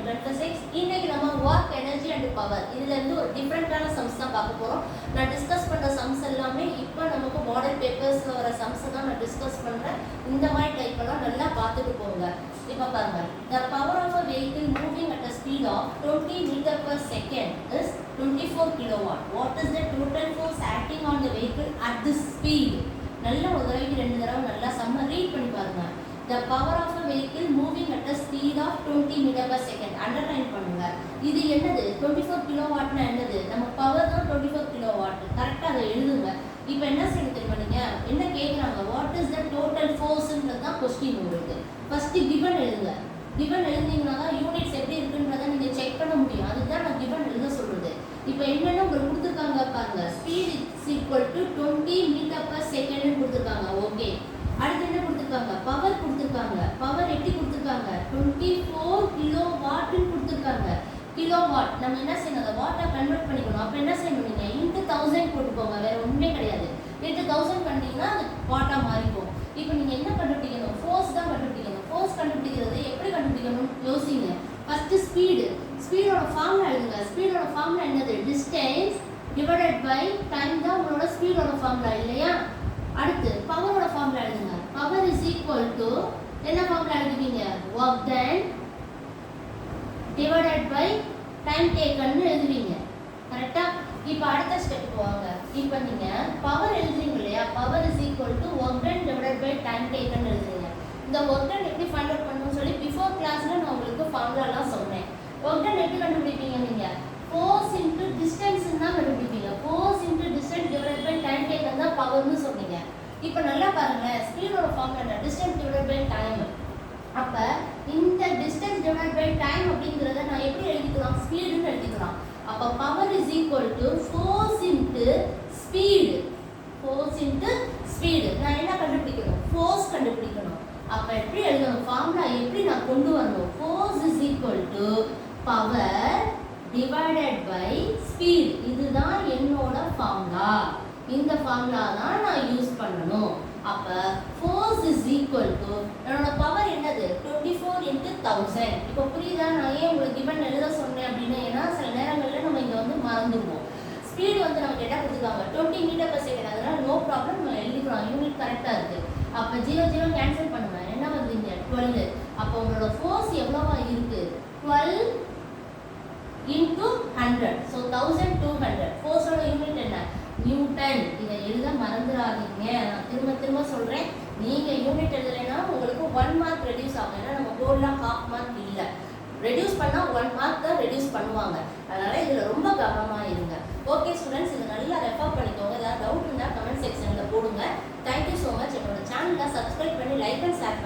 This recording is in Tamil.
26. இன்னைக்கு நம்ம work, energy and power இதுல இருந்து ஒரு டிஃபரண்டான சம்ஸ் தான் பார்க்க போறோம். நான் டிஸ்கஸ் பண்ற சம்ஸ் எல்லாமே இப்போ நமக்கு மாடல் பேப்பர்ஸ்ல வர சம்ஸ் தான் நான் டிஸ்கஸ் பண்றேன். இந்த மாதிரி டைப் எல்லாம் நல்லா பார்த்துட்டு போங்க. இப்போ பாருங்க. The power of a vehicle moving at a speed of 20 meter per second is 24 kilowatt. What is the total force acting on the vehicle at this speed? நல்லா ஒரு தடவைக்கு ரெண்டு தடவை நல்லா சம்ம ரீட் பண்ணி பாருங்க. The power of a vehicle moving at a speed of 20 meter per second. Underline பண்ணுங்க. இது என்னது? 24 kilowatt னா என்னது? நம்ம பவர் தான் 24 kilowatt. கரெக்ட்டா அதை எழுதுங்க. இப்போ என்ன செய்யணும் தெரியுமா நீங்க? என்ன கேக்குறாங்க? What is the total force ன்றது தான் क्वेश्चन உங்களுக்கு. ஃபர்ஸ்ட் given எழுதுங்க. given எழுதினீங்கன்னா தான் யூனிட்ஸ் எப்படி இருக்குன்றதை நீங்க செக் பண்ண முடியும். அதுதான் நான் given எழுத சொல்றது. இப்போ என்னன்னா உங்களுக்கு கொடுத்திருக்காங்க பாருங்க. speed is equal to 20 meter per second ன்னு கொடுத்திருக்காங்க. ஓகே. அடுத்து என்ன கொடுத்திருக்காங்க? பவர் கொடுத்திருக்காங்க. பவர் எப்படி கொடுத்திருக்காங்க? 24 கிலோவாட் ன்னு கொடுத்திருக்காங்க. கிலோவாட் நம்ம என்ன செய்யணும்? அதை வாட்டா கன்வர்ட் பண்ணிக்கணும். அப்ப என்ன செய்யணும் நீங்க? into 1000 போட்டுக்கோங்க. வேற ஒண்ணுமே கிடையாது. into 1000 பண்ணீங்கன்னா அது வாட்டா மாறிடும். இப்போ நீங்க என்ன கண்டுபிடிக்கணும்? ஃபோர்ஸ் தான் கண்டுபிடிக்கணும். ஃபோர்ஸ் கண்டுபிடிக்கிறது எப்படி கண்டுபிடிக்கணும் யோசிங்க. First speed. ஸ்பீடோட ஃபார்முலா எழுதுங்க. ஸ்பீடோட ஃபார்முலா என்னது? டிஸ்டன்ஸ் டிவைடட் பை டைம் தான் உங்களோட ஸ்பீடோட ஃபார்முலா இல்லையா? அடுத்து பவரோட ஃபார்முலா எழுதுங்க. பவர் இஸ் ஈக்குவல் டு என்ன ஃபார்முலா எழுதுவீங்க? Work done divided by time taken எழுதுவீங்க. கரெக்ட்டா? இப்போ அடுத்த ஸ்டெப் வாங்க. இப்போ நீங்க பவர் எழுதுறீங்க இல்லையா? Power is equal to work done divided by time taken எழுதுறீங்க. இந்த வொர்க் டன் எப்படி ஃபைண்ட் அவுட் பண்ணனும்னு சொல்லி பிஃபோர் கிளாஸ்ல நான் உங்களுக்கு ஃபார்முலாலாம் சொன்னேன். வொர்க் டன் எப்படி கண்டுபிடிப்பீங்க நீங்க? force into distance ன்னு தான் கண்டுபிடிப்பீங்க. force into distance divided by time taken தான் பவர்னு சொன்னீங்க. இப்போ நல்லா பாருங்க. ஸ்பீடோட ஃபார்முலா என்ன? distance divided by time. அப்ப இந்த distance divided by time அப்படிங்கறத நான் எப்படி எழுதிக்கலாம்? ஸ்பீடுன்னு எழுதிக்கலாம். அப்ப power is equal to force into speed. force into speed. நான் என்ன கண்டுபிடிக்கணும்? force கண்டுபிடிக்கணும். அப்ப எப்படி எழுதணும்? ஃபார்முலா எப்படி நான் கொண்டு வரணும்? force is equal to power divided by speed. இதுதான் என்னோட ஃபார்முலா. இந்த ஃபார்முலா தான் நான் யூஸ் பண்ணனும். அப்ப force is equal to என்னோட பவர் என்னது? 24 into 1000. இப்போ புரியுதா நான் ஏன் உங்களுக்கு given எழுத சொன்னேன் அப்படினா? ஏன்னா சில நேரங்கள்ல நம்ம இங்க வந்து மறந்துடுவோம். ஸ்பீட் வந்து நமக்கு என்ன கொடுத்திருக்காங்க? 20 மீட்டர் per second. அதனால நோ ப்ராப்ளம் நம்ம எழுதிக்கலாம். யூனிட் கரெக்ட்டா இருக்கு. அப்ப 0 0 கேன்சல் பண்ணுங்க. என்ன வந்தீங்க? 12. அப்ப உங்களோட ஃபோர்ஸ் எவ்வளவா இருக்கு? 12 into 100. So 1200. ஃபோர்ஸ் ஓட யூனிட் என்ன? நியூட்டன். இதை எழுத மறந்துடாதீங்க. நான் திரும்ப சொல்றேன். நீங்க யூனிட் எழுதலைன்னா உங்களுக்கு 1 மார்க் ரெடியூஸ் ஆகும். ஏன்னா நம்ம போர்ட்ல ஹாஃப் மார்க் இல்ல. ரெடியூஸ் பண்ணா 1 மார்க் தான் ரெடியூஸ் பண்ணுவாங்க. அதனால இதுல ரொம்ப கவனமா இருங்க. ஓகே ஸ்டூடண்ட்ஸ், இதை நல்லா ரெஃபர் பண்ணிக்கோங்க. ஏதாவது டவுட் இருந்தா கமெண்ட் செக்ஷன்ல போடுங்க. Thank you so much. என்னோட சேனலை சப்ஸ்கிரைப் பண்ணி லைக் அண்ட் ஷேர்